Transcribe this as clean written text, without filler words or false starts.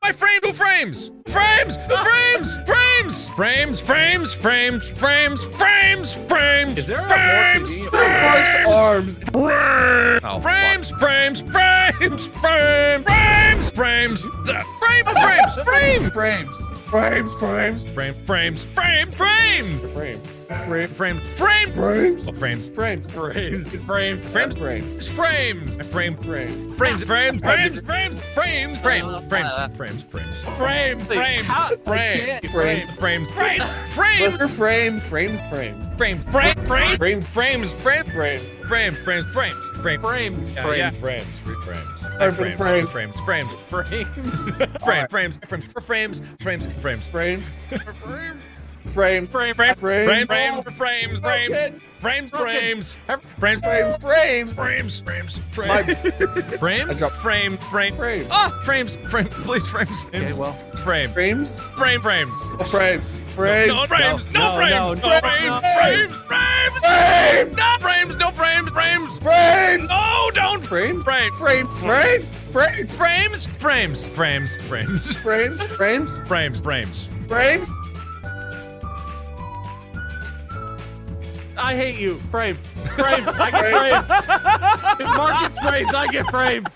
My frame, no frames! Frames! Frames! Frames! Frames! Frames! Frames! Frames! Frames! Frames! Is there a frames? more Mark's arms. Oh, frames! Frames! Frames! Frames! Frames! Frames! Frame! Frames! Frame! Frames. Frames. Frames. Frame! Frames! Frame! Frames! Frames. Frame! Frame! Frames. Oh, frames! Frames. frames? Frames! Frames. Frames. Frames! Frame! Frames. Frames! Frames! Frames! Frames! Frames! Frames! Frames! Frames! Frame! Frame! How? Frame! Frames. Frames! Frames! Frames! What's frame? Frames. Frames. Frame! Frame! Frame! Frame. Frames! Frame! Frames. Frame! Frames! Frames! Frame! Frames. Yeah, Frames. yeah. Frames. Frames. Frame. Frames. Frames. Frames. Frames. Frames. Frames. Frames. Frames. Frames. Frames. Frames. Frame. Frame. Frame. Frame. Frame. Frames. Frames. Frames. Frames. Frames. Frame. Frames. Frames. My- Frames. Frame. Frame. Frame. Ah! Frames. Frame. Please. Frames. Okay, well. Frame. Frames. Frame. Frames. Frames. Frames. No frames. No No, frames. no, No no, frames. no. Frames. Frames. Frames. No frames. No frames. Frames. Frames. No, don't. Frames. Frame. Frames. Frames. Frames. Frames. Frames. Frames. Frames. Frames. Frames. Frames. Frames. Frames. I hate you. Frames. Frames. I get frames. If Mark gets frames, I get frames.